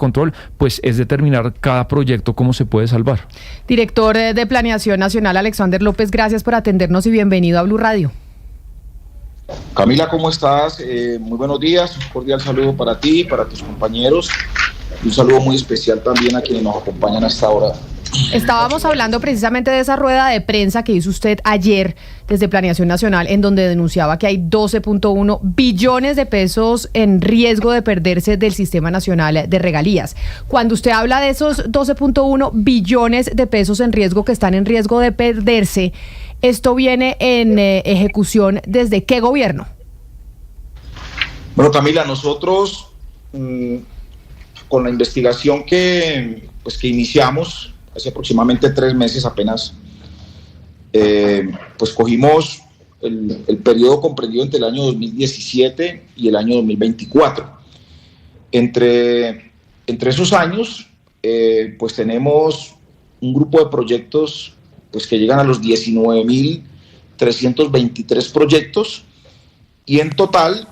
control, pues es determinar cada proyecto cómo se puede salvar. Director de Planeación Nacional, Alexander López, gracias por atendernos y bienvenido a Blue Radio. Camila, ¿cómo estás? Muy buenos días, un cordial saludo para ti, para tus compañeros, y un saludo muy especial también a quienes nos acompañan a esta hora. Estábamos hablando precisamente de esa rueda de prensa que hizo usted ayer desde Planeación Nacional, en donde denunciaba que hay 12.1 billones de pesos en riesgo de perderse del Sistema Nacional de Regalías. Cuando usted habla de esos 12.1 billones de pesos en riesgo que están en riesgo de perderse, ¿esto viene en ejecución desde qué gobierno? Bueno, Camila, nosotros con la investigación que iniciamos hace aproximadamente 3 meses apenas, pues cogimos el periodo comprendido entre el año 2017 y el año 2024. Entre esos años, pues tenemos un grupo de proyectos pues que llegan a los 19.323 proyectos, y en total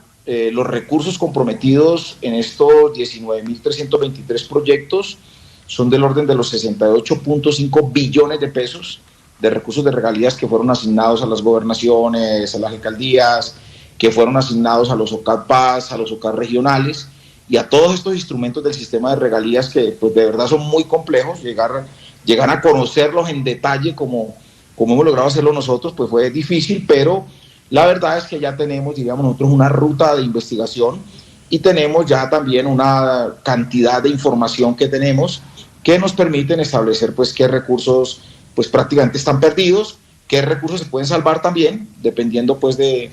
los recursos comprometidos en estos 19.323 proyectos son del orden de los 68.5 billones de pesos de recursos de regalías que fueron asignados a las gobernaciones, a las alcaldías, que fueron asignados a los OCAD-PAS, a los OCAD regionales y a todos estos instrumentos del sistema de regalías que pues de verdad son muy complejos. Llegar a conocerlos en detalle como hemos logrado hacerlo nosotros, pues fue difícil, pero la verdad es que ya tenemos, diríamos nosotros, una ruta de investigación y tenemos ya también una cantidad de información que tenemos que nos permiten establecer pues qué recursos pues prácticamente están perdidos, qué recursos se pueden salvar también, dependiendo pues de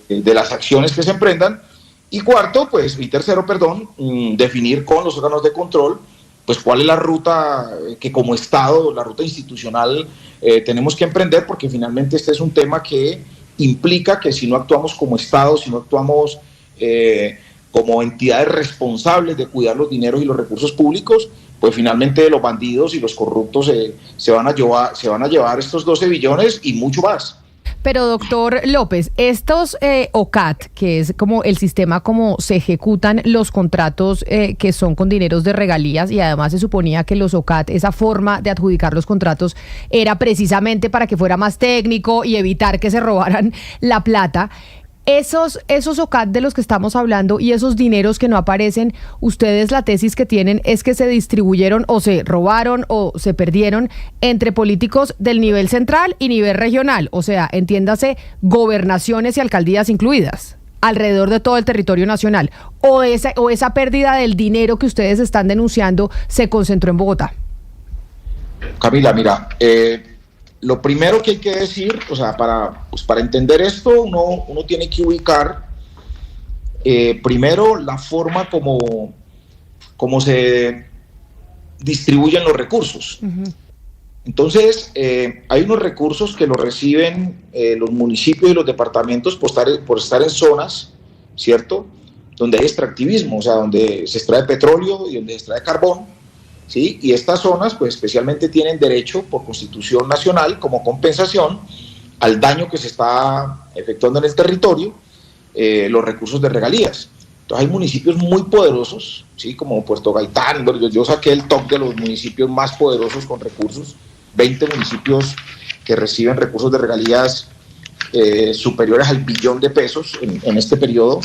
las acciones que se emprendan, y tercero, definir con los órganos de control pues cuál es la ruta que como Estado, la ruta institucional tenemos que emprender, porque finalmente este es un tema que implica que si no actuamos como Estado, si no actuamos como entidades responsables de cuidar los dineros y los recursos públicos, pues finalmente los bandidos y los corruptos se van a llevar estos 12 billones y mucho más. Pero doctor López, estos OCAT, que es como el sistema como se ejecutan los contratos que son con dineros de regalías, y además se suponía que los OCAT, esa forma de adjudicar los contratos era precisamente para que fuera más técnico y evitar que se robaran la plata. Esos OCAT de los que estamos hablando y esos dineros que no aparecen, ustedes la tesis que tienen es que se distribuyeron o se robaron o se perdieron entre políticos del nivel central y nivel regional, o sea, entiéndase, gobernaciones y alcaldías incluidas, alrededor de todo el territorio nacional, o esa pérdida del dinero que ustedes están denunciando se concentró en Bogotá. Camila, mira, lo primero que hay que decir, o sea, para entender esto, uno tiene que ubicar primero la forma como se distribuyen los recursos. Uh-huh. Entonces, hay unos recursos que los reciben los municipios y los departamentos por estar en zonas, ¿cierto?, donde hay extractivismo, o sea, donde se extrae petróleo y donde se extrae carbón. ¿Sí? Y estas zonas pues especialmente tienen derecho por Constitución Nacional como compensación al daño que se está efectuando en el territorio, los recursos de regalías. Entonces hay municipios muy poderosos, ¿sí?, como Puerto Gaitán. Yo saqué el top de los municipios más poderosos con recursos, 20 municipios que reciben recursos de regalías superiores al billón de pesos en este periodo.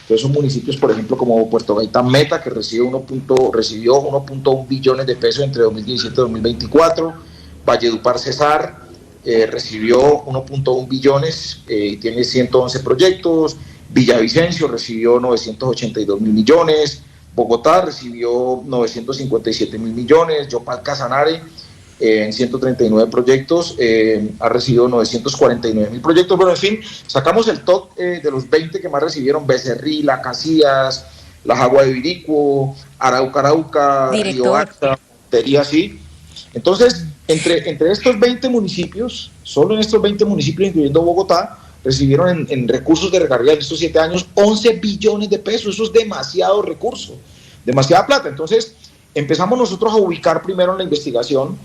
Entonces son municipios, por ejemplo, como Puerto Gaitán Meta, que recibió 1.1 billones de pesos entre 2017 y 2024. Valledupar Cesar recibió 1.1 billones y tiene 111 proyectos. Villavicencio recibió 982 mil millones. Bogotá recibió 957 mil millones. Yopal Casanare, en 139 proyectos, ha recibido 949 mil proyectos. Bueno, en fin, sacamos el top de los 20 que más recibieron: Becerril, La Casillas, La Jagua de Viricuo, Arauca, Río Acta, Montería, sí. Entonces, entre estos 20 municipios, solo en estos 20 municipios, incluyendo Bogotá, recibieron en recursos de regalía en estos 7 años 11 billones de pesos. Eso es demasiado recurso, demasiada plata. Entonces, empezamos nosotros a ubicar primero en la investigación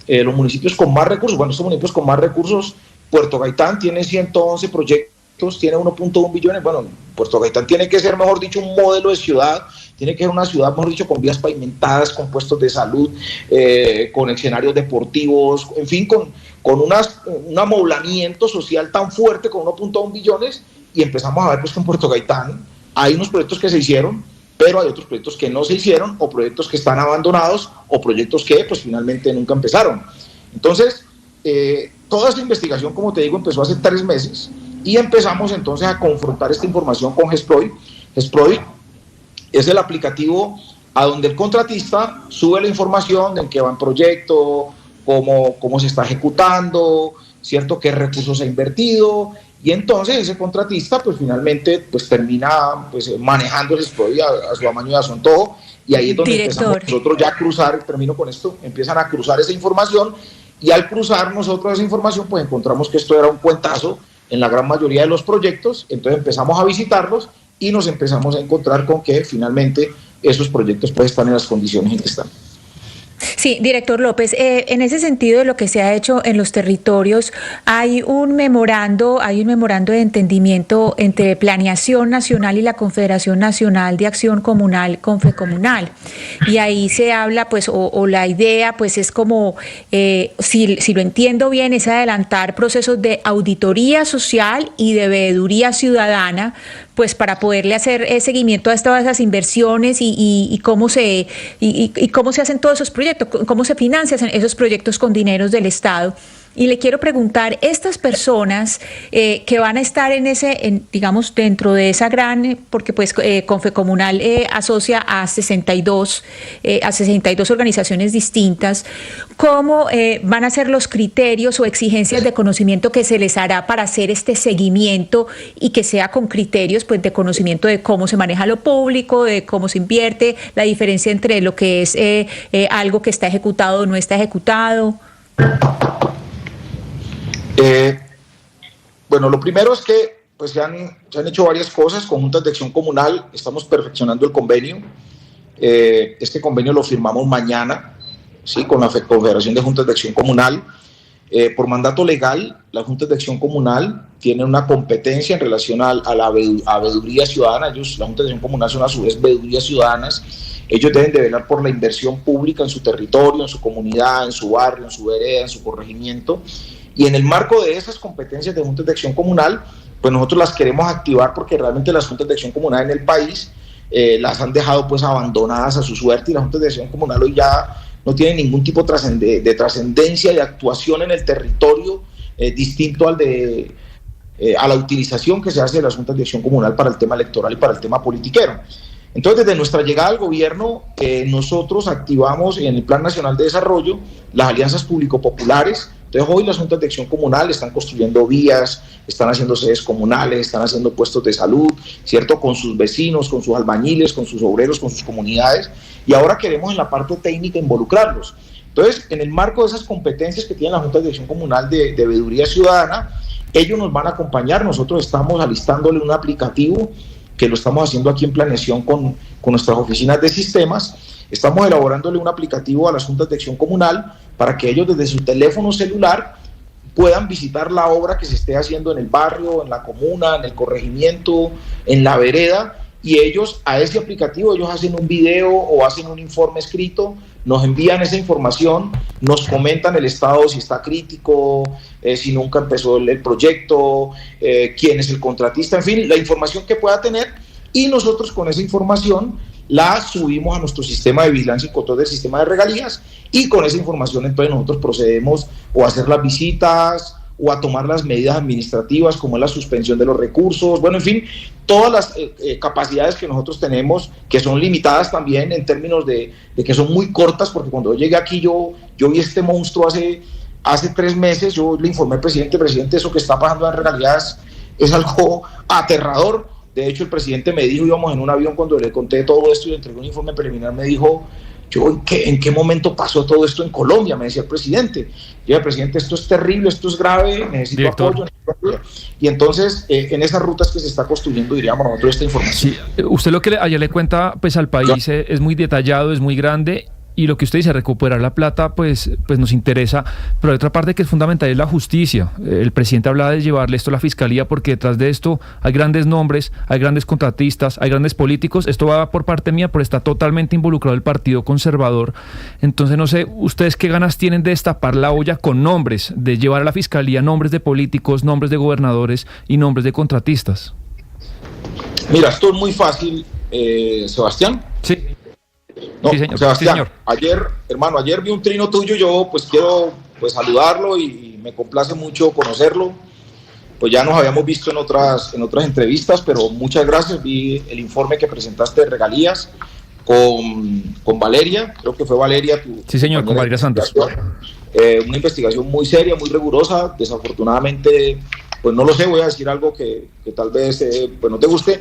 los municipios con más recursos. Bueno, estos municipios con más recursos, Puerto Gaitán tiene 111 proyectos tiene 1.1 billones. Bueno, Puerto Gaitán tiene que ser, mejor dicho, un modelo de ciudad, tiene que ser una ciudad, mejor dicho, con vías pavimentadas, con puestos de salud, con escenarios deportivos, en fin, con un amoblamiento social tan fuerte con 1.1 billones, y empezamos a ver pues que en Puerto Gaitán hay unos proyectos que se hicieron, pero hay otros proyectos que no se hicieron, o proyectos que están abandonados, o proyectos que pues finalmente nunca empezaron. Entonces, toda esta investigación, como te digo, empezó hace 3 meses, y empezamos entonces a confrontar esta información con GESPROI. GESPROI es el aplicativo a donde el contratista sube la información de en qué va el proyecto, cómo se está ejecutando, ¿cierto?, qué recursos ha invertido, y entonces ese contratista pues finalmente pues termina pues manejando el GESPROI a su amaño y a su antojo, y ahí es donde empezamos nosotros ya a cruzar, termino con esto, empiezan a cruzar esa información, y al cruzar nosotros esa información pues encontramos que esto era un cuentazo en la gran mayoría de los proyectos. Entonces empezamos a visitarlos y nos empezamos a encontrar con que finalmente esos proyectos pues están en las condiciones en que están. Sí, director López, en ese sentido de lo que se ha hecho en los territorios, hay un memorando de entendimiento entre Planeación Nacional y la Confederación Nacional de Acción Comunal, Confecomunal, y ahí se habla, pues, o la idea, pues, es como, si lo entiendo bien, es adelantar procesos de auditoría social y de veeduría ciudadana, pues para poderle hacer seguimiento a todas esas inversiones y cómo se hacen todos esos proyectos, cómo se financian esos proyectos con dineros del Estado. Y le quiero preguntar, estas personas que van a estar digamos, dentro de esa gran, porque pues Confecomunal asocia a 62 organizaciones distintas, ¿cómo van a ser los criterios o exigencias de conocimiento que se les hará para hacer este seguimiento y que sea con criterios pues de conocimiento de cómo se maneja lo público, de cómo se invierte, la diferencia entre lo que es algo que está ejecutado o no está ejecutado? Bueno, lo primero es que pues, se han hecho varias cosas con juntas de acción comunal. Estamos perfeccionando el convenio. Este convenio lo firmamos mañana, ¿sí?, con la Confederación de Juntas de Acción Comunal. Por mandato legal, las juntas de acción comunal tienen una competencia en relación a la veeduría ciudadana. Las juntas de acción comunal son a su vez veedurías ciudadanas. Ellos deben de velar por la inversión pública en su territorio, en su comunidad, en su barrio, en su vereda, en su corregimiento. Y en el marco de esas competencias de juntas de acción comunal, pues nosotros las queremos activar, porque realmente las juntas de acción comunal en el país las han dejado pues abandonadas a su suerte, y las juntas de acción comunal hoy ya no tienen ningún tipo de trascendencia, de actuación en el territorio distinto a la utilización que se hace de las juntas de acción comunal para el tema electoral y para el tema politiquero. Entonces, desde nuestra llegada al gobierno, nosotros activamos en el Plan Nacional de Desarrollo las alianzas público-populares. Entonces, hoy las juntas de acción comunal están construyendo vías, están haciendo sedes comunales, están haciendo puestos de salud, ¿cierto?, con sus vecinos, con sus albañiles, con sus obreros, con sus comunidades, y ahora queremos en la parte técnica involucrarlos. Entonces, en el marco de esas competencias que tienen las juntas de acción comunal de veeduría ciudadana, ellos nos van a acompañar. Nosotros estamos alistándole un aplicativo que lo estamos haciendo aquí en Planeación con nuestras oficinas de sistemas. Estamos elaborándole un aplicativo a las juntas de acción comunal para que ellos desde su teléfono celular puedan visitar la obra que se esté haciendo en el barrio, en la comuna, en el corregimiento, en la vereda, y ellos a ese aplicativo ellos hacen un video o hacen un informe escrito, nos envían esa información, nos comentan el estado, si está crítico, si nunca empezó el proyecto, quién es el contratista, en fin, la información que pueda tener, y nosotros con esa información la subimos a nuestro sistema de vigilancia y control del sistema de regalías, y con esa información entonces nosotros procedemos o a hacer las visitas o a tomar las medidas administrativas como es la suspensión de los recursos, bueno, en fin, todas las capacidades que nosotros tenemos, que son limitadas también en términos de que son muy cortas, porque cuando yo llegué aquí yo vi este monstruo hace 3 meses, yo le informé al presidente, eso que está pasando en regalías es algo aterrador. De hecho, el presidente me dijo, íbamos en un avión, cuando le conté todo esto y le entregué un informe preliminar, me dijo, ¿en qué momento pasó todo esto en Colombia? Me decía el presidente. Yo decía, presidente, esto es terrible, esto es grave, necesito apoyo. Y entonces, en esas rutas que se está construyendo, diríamos nosotros, esta información. Sí, usted lo que ayer le cuenta pues al país es muy detallado, es muy grande, y lo que usted dice, recuperar la plata, pues nos interesa, pero hay otra parte que es fundamental, es la justicia. El presidente hablaba de llevarle esto a la fiscalía porque detrás de esto hay grandes nombres, hay grandes contratistas, hay grandes políticos. Esto va por parte mía, pero está totalmente involucrado el Partido Conservador. Entonces, no sé, ¿ustedes qué ganas tienen de destapar la olla con nombres, de llevar a la fiscalía nombres de políticos, nombres de gobernadores y nombres de contratistas? Mira, esto es muy fácil, Sebastián. Sí. No, sí, señor. Sebastián, Sí, señor. Ayer vi un trino tuyo, yo pues quiero pues saludarlo y me complace mucho conocerlo. Pues ya nos habíamos visto en otras entrevistas, pero muchas gracias. Vi el informe que presentaste de regalías con Valeria, creo que fue Valeria tu Sí, señor, con Valeria Santos. Una investigación muy seria, muy rigurosa. Desafortunadamente, pues no lo sé, voy a decir algo que tal vez pues no te guste,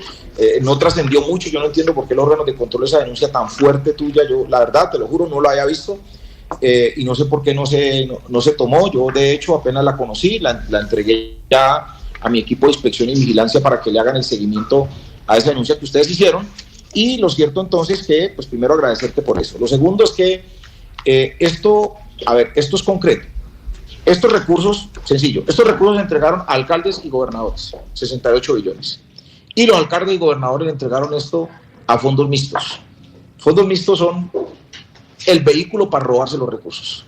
no trascendió mucho. Yo no entiendo por qué el órgano de control esa denuncia tan fuerte tuya, yo la verdad, te lo juro, no la había visto, y no sé por qué no se tomó. Yo de hecho apenas la conocí, la entregué ya a mi equipo de inspección y vigilancia para que le hagan el seguimiento a esa denuncia que ustedes hicieron, y lo cierto entonces que, pues primero agradecerte por eso. Lo segundo es que esto es concreto. Estos recursos, sencillo, estos recursos se entregaron a alcaldes y gobernadores, 68 billones. Y los alcaldes y gobernadores le entregaron esto a fondos mixtos. Fondos mixtos son el vehículo para robarse los recursos,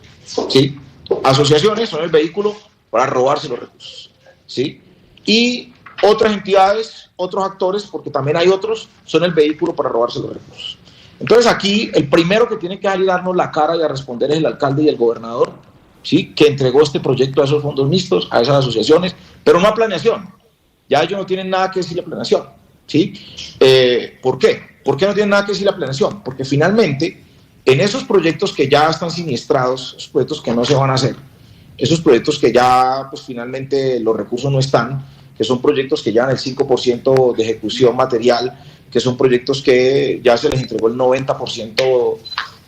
¿sí? Asociaciones son el vehículo para robarse los recursos, ¿sí? Y otras entidades, otros actores, porque también hay otros, son el vehículo para robarse los recursos. Entonces aquí el primero que tiene que salir a darnos la cara y a responder es el alcalde y el gobernador, ¿sí? Que entregó este proyecto a esos fondos mixtos, a esas asociaciones, pero no a planeación. Ya ellos no tienen nada que decir la planeación, ¿sí? ¿Por qué? ¿Por qué no tienen nada que decir la planeación? Porque finalmente, en esos proyectos que ya están siniestrados, esos proyectos que no se van a hacer, esos proyectos que ya, pues finalmente los recursos no están, que son proyectos que llevan el 5% de ejecución material, que son proyectos que ya se les entregó el 90%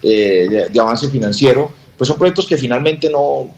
de avance financiero, pues son proyectos que finalmente no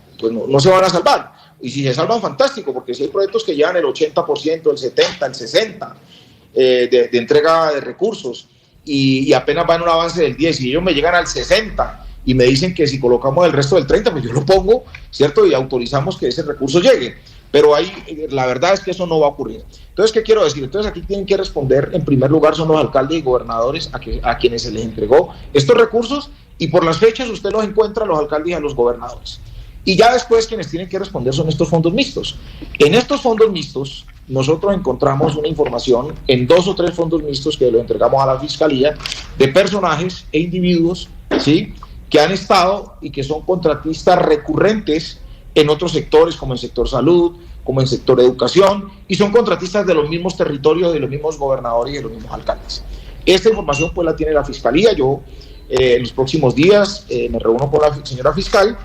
se van a salvar. Y si se salvan, fantástico, porque si hay proyectos que llevan el 80%, el 70%, el 60% de entrega de recursos y apenas van un avance del 10%, y ellos me llegan al 60% y me dicen que si colocamos el resto del 30%, pues yo lo pongo, ¿cierto? Y autorizamos que ese recurso llegue. Pero ahí la verdad es que eso no va a ocurrir. Entonces, ¿qué quiero decir? Entonces aquí tienen que responder, en primer lugar, son los alcaldes y gobernadores a quienes se les entregó estos recursos, y por las fechas usted los encuentra a los alcaldes y a los gobernadores. Y ya después quienes tienen que responder son estos fondos mixtos. En estos fondos mixtos nosotros encontramos una información en 2 o 3 fondos mixtos que lo entregamos a la Fiscalía de personajes e individuos, ¿sí?, que han estado y que son contratistas recurrentes en otros sectores, como en sector salud, como en sector educación, y son contratistas de los mismos territorios, de los mismos gobernadores y de los mismos alcaldes. Esta información pues la tiene la Fiscalía. Yo en los próximos días me reúno con la señora fiscal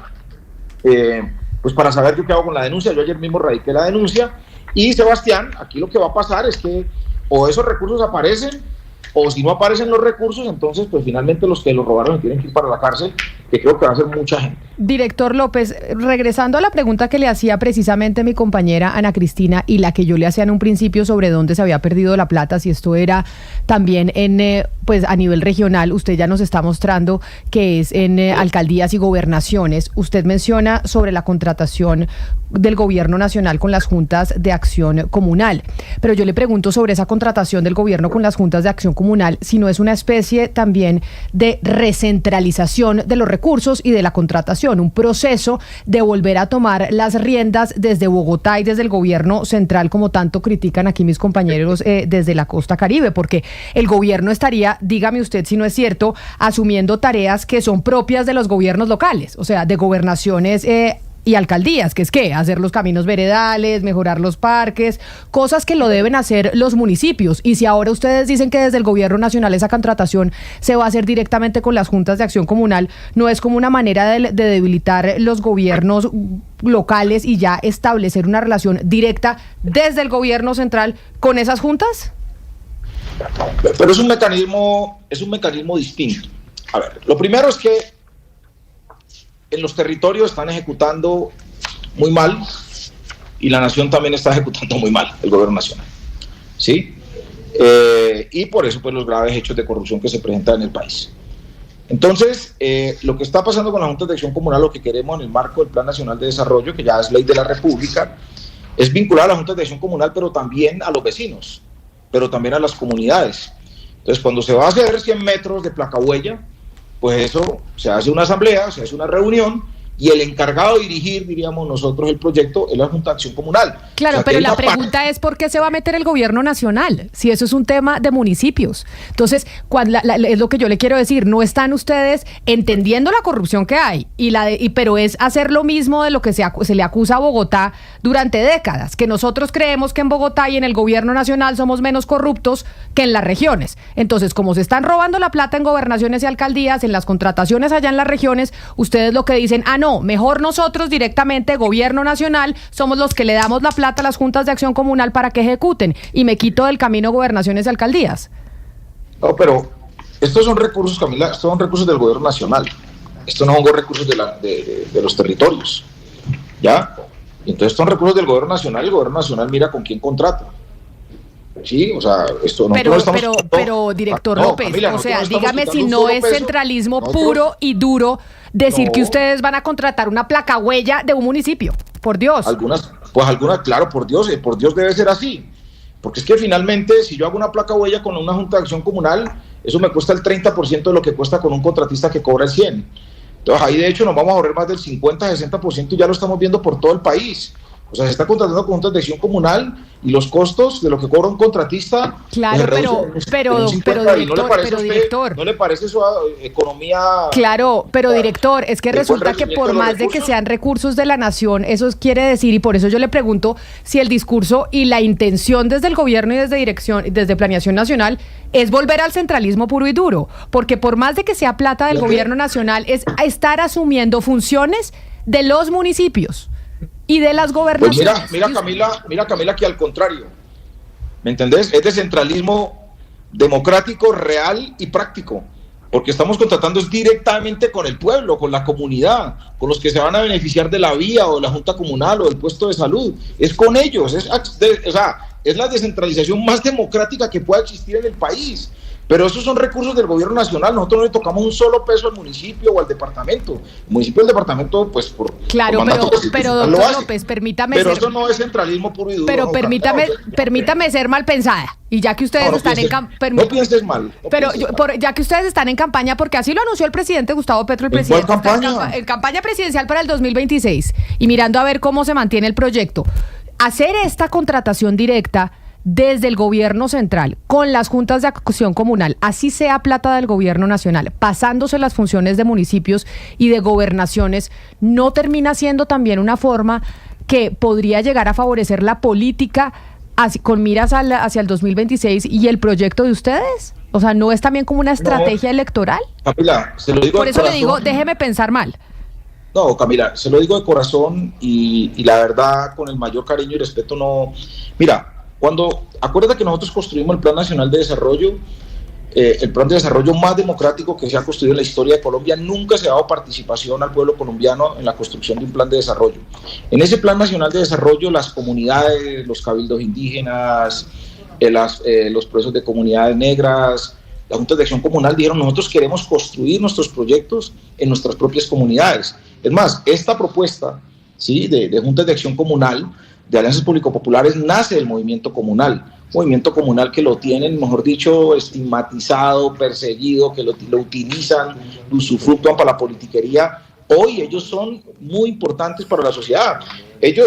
pues para saber qué hago con la denuncia. Yo ayer mismo radiqué la denuncia, y Sebastián, aquí lo que va a pasar es que o esos recursos aparecen, o si no aparecen los recursos, entonces pues finalmente los que los robaron tienen que ir para la cárcel, que creo que va a ser mucha gente. Director López, regresando a la pregunta que le hacía precisamente mi compañera Ana Cristina, y la que yo le hacía en un principio sobre dónde se había perdido la plata, si esto era también pues a nivel regional, usted ya nos está mostrando que es en alcaldías y gobernaciones. Usted menciona sobre la contratación del gobierno nacional con las juntas de acción comunal, pero yo le pregunto sobre esa contratación del gobierno con las juntas de acción comunal, si no es una especie también de recentralización de los recursos y de la contratación, un proceso de volver a tomar las riendas desde Bogotá y desde el gobierno central, como tanto critican aquí mis compañeros desde la costa Caribe, porque el gobierno estaría, dígame usted si no es cierto, asumiendo tareas que son propias de los gobiernos locales, o sea, de gobernaciones y alcaldías, que es ¿qué? Hacer los caminos veredales, mejorar los parques, cosas que lo deben hacer los municipios. Y si ahora ustedes dicen que desde el gobierno nacional esa contratación se va a hacer directamente con las juntas de acción comunal, ¿no es como una manera de debilitar los gobiernos locales y ya establecer una relación directa desde el gobierno central con esas juntas? Pero es un mecanismo distinto. A ver, lo primero es que en los territorios están ejecutando muy mal, y la nación también está ejecutando muy mal, el gobierno nacional, ¿sí? Y por eso pues los graves hechos de corrupción que se presentan en el país. Entonces, lo que está pasando con la Junta de Acción Comunal, lo que queremos en el marco del Plan Nacional de Desarrollo, que ya es ley de la República, es vincular a la Junta de Acción Comunal, pero también a los vecinos, pero también a las comunidades. Entonces, cuando se va a hacer 100 metros de placahuella, pues eso, se hace una asamblea, se hace una reunión, y el encargado de dirigir, diríamos nosotros, el proyecto es la Junta de Acción Comunal. Claro, o sea, pero la pregunta es ¿por qué se va a meter el gobierno nacional? Si eso es un tema de municipios. Entonces, es lo que yo le quiero decir, no están ustedes entendiendo la corrupción que hay, pero es hacer lo mismo de lo que se le acusa a Bogotá durante décadas, que nosotros creemos que en Bogotá y en el gobierno nacional somos menos corruptos que en las regiones. Entonces, como se están robando la plata en gobernaciones y alcaldías, en las contrataciones allá en las regiones, ustedes lo que dicen, no, mejor nosotros directamente, gobierno nacional, somos los que le damos la plata a las juntas de acción comunal para que ejecuten y me quito del camino gobernaciones y alcaldías. No, pero estos son recursos, Camila, estos son recursos del gobierno nacional. Estos no son recursos de los territorios. ¿Ya? Entonces son recursos del gobierno nacional y el gobierno nacional mira con quién contrata. Sí, o sea, esto no pero director López, Camila, o sea, dígame si no es centralismo puro y duro decir que ustedes van a contratar una placahuella de un municipio, por Dios. Algunas, claro, por Dios debe ser así, porque es que finalmente si yo hago una placahuella con una junta de acción comunal, eso me cuesta el 30% de lo que cuesta con un contratista que cobra el 100%. Entonces ahí de hecho nos vamos a ahorrar más del 50-60% y ya lo estamos viendo por todo el país. O sea, se está contratando con juntas de acción comunal y los costos de lo que cobra un contratista. Claro, pero director. ¿No le parece eso a economía? Claro, pero director, es que resulta que por más de que sean recursos de la nación, eso quiere decir, y por eso yo le pregunto si el discurso y la intención desde el gobierno y desde Planeación Nacional es volver al centralismo puro y duro, porque por más de que sea plata del gobierno nacional, es estar asumiendo funciones de los municipios y de las gobernaciones. Pues mira Camila, que al contrario, ¿me entendés? Es de centralismo democrático, real y práctico, porque estamos contratando directamente con el pueblo, con la comunidad, con los que se van a beneficiar de la vía o de la junta comunal o del puesto de salud, es con ellos, es la descentralización más democrática que pueda existir en el país. Pero esos son recursos del gobierno nacional, nosotros no le tocamos un solo peso al municipio o al departamento. El municipio y el departamento, pues por mandato, pero doctor López, permítame pero eso no es centralismo puro y duro. Pero permítame ser mal pensada. Y ya que ustedes están en campaña... No pienses mal. Ya que ustedes están en campaña, porque así lo anunció el presidente Gustavo Petro, en campaña presidencial para el 2026, y mirando a ver cómo se mantiene el proyecto. Hacer esta contratación directa desde el gobierno central, con las juntas de acción comunal, así sea plata del gobierno nacional, pasándose las funciones de municipios y de gobernaciones, ¿no termina siendo también una forma que podría llegar a favorecer la política con miras hacia el 2026 y el proyecto de ustedes? O sea, ¿no es también como una estrategia electoral? Camila, se lo digo. Por eso le digo, déjeme pensar mal. No, Camila, se lo digo de corazón y la verdad, con el mayor cariño y respeto, no... Mira, acuérdate que nosotros construimos el Plan Nacional de Desarrollo, el plan de desarrollo más democrático que se ha construido en la historia de Colombia. Nunca se ha dado participación al pueblo colombiano en la construcción de un plan de desarrollo. En ese Plan Nacional de Desarrollo, las comunidades, los cabildos indígenas, los procesos de comunidades negras, la Junta de Acción Comunal dijeron: nosotros queremos construir nuestros proyectos en nuestras propias comunidades. Es más, esta propuesta, ¿sí?, de Juntas de Acción Comunal, de alianzas público-populares, nace del movimiento comunal que lo tienen, mejor dicho, estigmatizado, perseguido, que lo utilizan, lo usufructúan para la politiquería. Hoy ellos son muy importantes para la sociedad.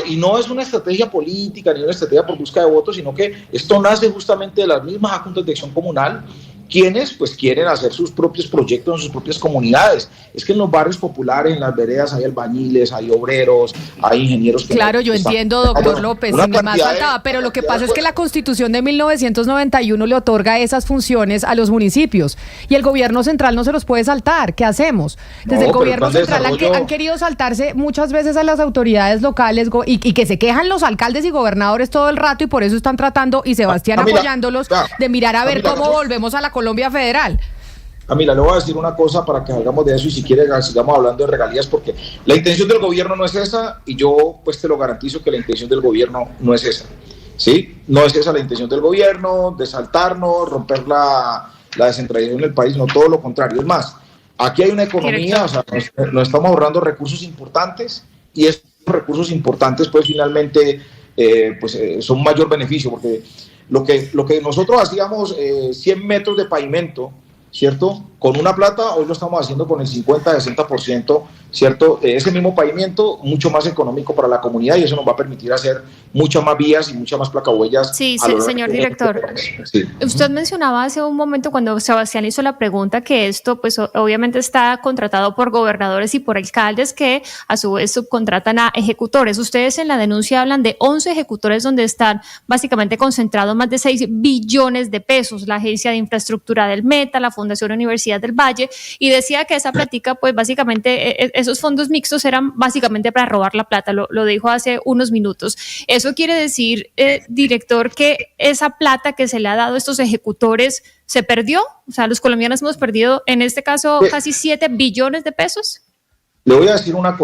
Y no es una estrategia política ni una estrategia por busca de votos, sino que esto nace justamente de las mismas juntas de acción comunal, quienes pues quieren hacer sus propios proyectos en sus propias comunidades. Es que en los barrios populares, en las veredas, hay albañiles, hay obreros, hay ingenieros. Claro, yo entiendo, doctor López, sin más faltaba, pero lo que pasa es que la Constitución de 1991 le otorga esas funciones a los municipios y el gobierno central no se los puede saltar. ¿Qué hacemos? Desde el gobierno central han querido saltarse muchas veces a las autoridades locales y que se quejan los alcaldes y gobernadores todo el rato, y por eso están tratando, y Sebastián apoyándolos, de mirar a ver cómo volvemos a la Colombia federal. Camila, le voy a decir una cosa para que salgamos de eso, y si quiere sigamos hablando de regalías, porque la intención del gobierno no es esa, y yo pues te lo garantizo que la intención del gobierno no es esa, ¿sí? No es esa la intención del gobierno, de saltarnos, romper la descentralización del país, no, todo lo contrario. Es más, Aquí hay una economía, o sea, nos estamos ahorrando recursos importantes y estos recursos importantes pues finalmente son mayor beneficio, porque lo que nosotros hacíamos 100 metros de pavimento, ¿cierto? Con una plata, hoy lo estamos haciendo con el 50-60%, ¿cierto? Ese mismo pavimento, mucho más económico para la comunidad, y eso nos va a permitir hacer muchas más vías y muchas más placahuellas. Sí, señor director. Sí. Usted mencionaba hace un momento cuando Sebastián hizo la pregunta que esto pues obviamente está contratado por gobernadores y por alcaldes que a su vez subcontratan a ejecutores. Ustedes en la denuncia hablan de 11 ejecutores donde están básicamente concentrados más de 6 billones de pesos, la Agencia de Infraestructura del Meta, la Fundación Universidad del Valle, y decía que esa plática, pues básicamente esos fondos mixtos eran básicamente para robar la plata, lo dijo hace unos minutos. Eso quiere decir, director, que esa plata que se le ha dado a estos ejecutores se perdió, o sea, los colombianos hemos perdido, en este caso, casi 7 billones de pesos. Le voy a decir una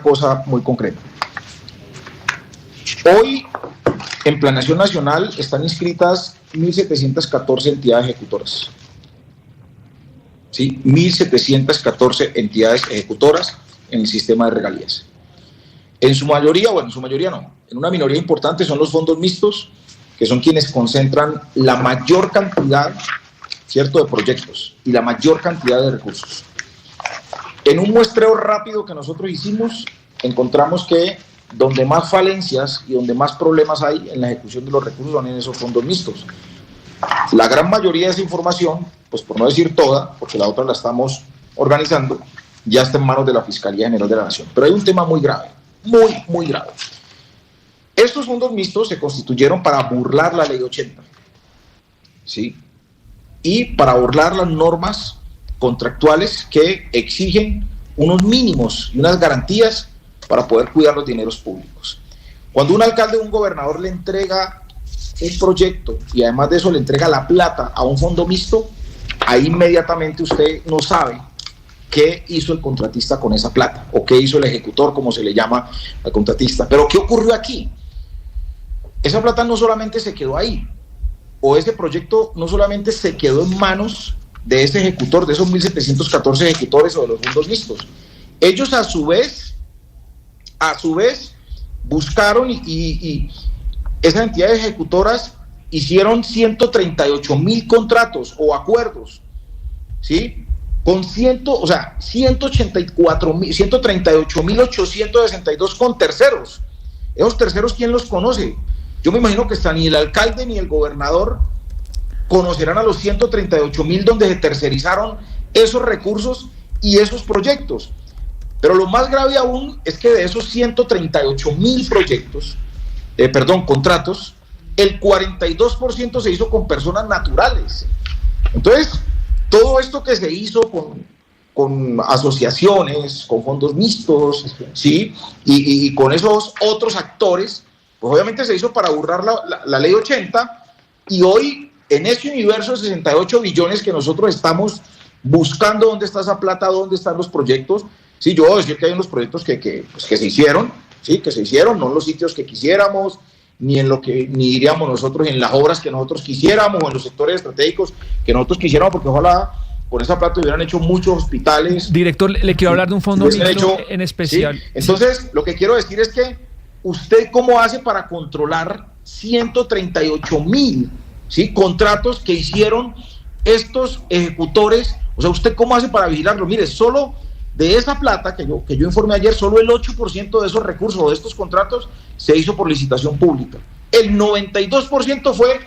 cosa, muy concreta. Hoy, en Planeación Nacional, están inscritas 1.714 entidades ejecutoras. ¿Sí? 1.714 entidades ejecutoras en el sistema de regalías. En su mayoría no, en una minoría importante son los fondos mixtos, que son quienes concentran la mayor cantidad, ¿cierto?, de proyectos y la mayor cantidad de recursos. En un muestreo rápido que nosotros hicimos, encontramos que donde más falencias y donde más problemas hay en la ejecución de los recursos son en esos fondos mixtos. La gran mayoría de esa información, pues por no decir toda, porque la otra la estamos organizando, ya está en manos de la Fiscalía General de la Nación. Pero hay un tema muy grave, muy grave. Estos fondos mixtos se constituyeron para burlar la Ley 80, ¿sí? Y para burlar las normas contractuales que exigen unos mínimos y unas garantías para poder cuidar los dineros públicos. Cuando un alcalde o un gobernador le entrega un proyecto y además de eso le entrega la plata a un fondo mixto, ahí inmediatamente usted no sabe qué hizo el contratista con esa plata o qué hizo el ejecutor, como se le llama al contratista. Pero ¿qué ocurrió aquí? Esa plata no solamente se quedó ahí, o ese proyecto no solamente se quedó en manos de ese ejecutor, de esos 1.714 ejecutores o de los fondos mixtos. Ellos a su vez buscaron y esas entidades ejecutoras hicieron 138.000 contratos o acuerdos, ¿sí? Con 138.862 con terceros. Esos terceros, ¿quién los conoce? Yo me imagino que ni el alcalde ni el gobernador conocerán a los 138.000 donde se tercerizaron esos recursos y esos proyectos. Pero lo más grave aún es que de esos 138.000 contratos, el 42% se hizo con personas naturales. Entonces, todo esto que se hizo con asociaciones, con fondos mixtos, ¿sí? Y con esos otros actores, pues obviamente se hizo para burlar la Ley 80, y hoy en ese universo de 68 billones que nosotros estamos buscando dónde está esa plata, dónde están los proyectos. Sí, yo voy a decir que hay unos proyectos que se hicieron, sí, que se hicieron, no en los sitios que quisiéramos, ni diríamos nosotros en las obras que nosotros quisiéramos, o en los sectores estratégicos que nosotros quisiéramos, porque ojalá por esa plata hubieran hecho muchos hospitales. Director, le quiero hablar de un fondo mixto en especial. ¿Sí? Entonces, lo que quiero decir es que usted cómo hace para controlar 138.000, ¿sí?, contratos que hicieron estos ejecutores. O sea, ¿usted cómo hace para vigilarlo? Mire, solo de esa plata que yo informé ayer, solo el 8% de esos recursos o de estos contratos se hizo por licitación pública. El 92% fue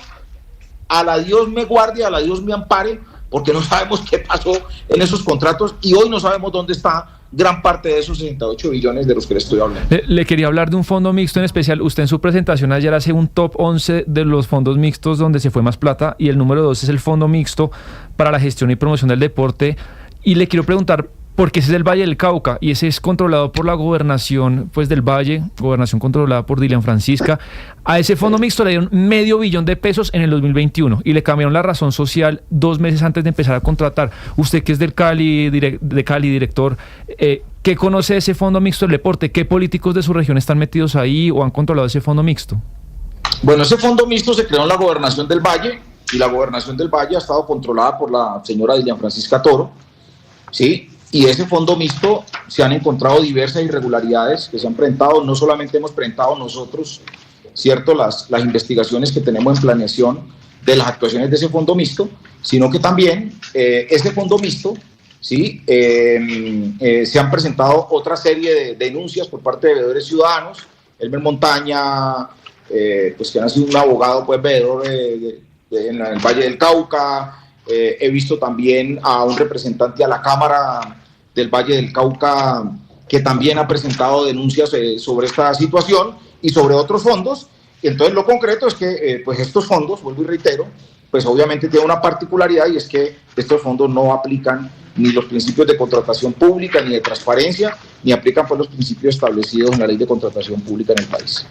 a la Dios me guarde, a la Dios me ampare, porque no sabemos qué pasó en esos contratos y hoy no sabemos dónde está gran parte de esos 68 billones de los que le estoy hablando. Le quería hablar de un fondo mixto en especial. Usted en su presentación ayer hace un top 11 de los fondos mixtos donde se fue más plata, y el número 2 es el fondo mixto para la gestión y promoción del deporte. Y le quiero preguntar, porque ese es del Valle del Cauca y ese es controlado por la gobernación, pues, del Valle, gobernación controlada por Dilian Francisca. A ese fondo mixto le dieron $500 million en el 2021 y le cambiaron la razón social 2 meses antes de empezar a contratar. Usted, que es de Cali, director, ¿qué conoce de ese fondo mixto del deporte? ¿Qué políticos de su región están metidos ahí o han controlado ese fondo mixto? Bueno, ese fondo mixto se creó en la gobernación del Valle, y la gobernación del Valle ha estado controlada por la señora Dilian Francisca Toro, ¿sí? Y ese fondo mixto se han encontrado diversas irregularidades que se han presentado. No solamente hemos presentado nosotros, ¿cierto?, las investigaciones que tenemos en planeación de las actuaciones de ese fondo mixto, sino que también ese fondo mixto, ¿sí?, se han presentado otra serie de denuncias por parte de veedores ciudadanos. Elmer Montaña, pues que ha sido un abogado, pues veedor en el Valle del Cauca. He visto también a un representante a la Cámara del Valle del Cauca que también ha presentado denuncias sobre esta situación y sobre otros fondos. Entonces lo concreto es que pues estos fondos, vuelvo y reitero, pues obviamente tienen una particularidad, y es que estos fondos no aplican ni los principios de contratación pública ni de transparencia, ni aplican pues los principios establecidos en la ley de contratación pública en el país.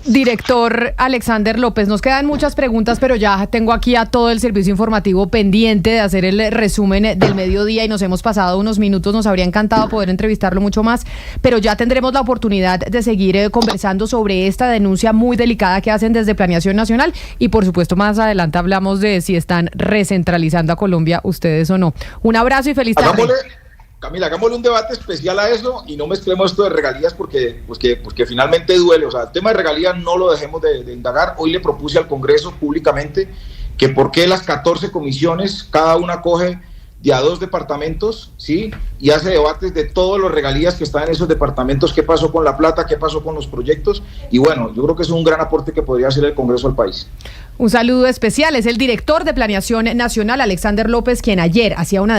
Director Alexander López, nos quedan muchas preguntas, pero ya tengo aquí a todo el servicio informativo pendiente de hacer el resumen del mediodía y nos hemos pasado unos minutos. Nos habría encantado poder entrevistarlo mucho más, pero ya tendremos la oportunidad de seguir conversando sobre esta denuncia muy delicada que hacen desde Planeación Nacional, y por supuesto más adelante hablamos de si están recentralizando a Colombia ustedes o no. Un abrazo y feliz tarde. Camila, hagámosle un debate especial a eso y no mezclemos esto de regalías porque finalmente duele. O sea, el tema de regalías no lo dejemos de indagar. Hoy le propuse al Congreso públicamente que por qué las 14 comisiones, cada una coge de a 2 departamentos, ¿sí? Y hace debates de todos los regalías que están en esos departamentos, qué pasó con la plata, qué pasó con los proyectos. Y bueno, yo creo que es un gran aporte que podría hacer el Congreso al país. Un saludo especial, es el director de Planeación Nacional, Alexander López, quien ayer hacía una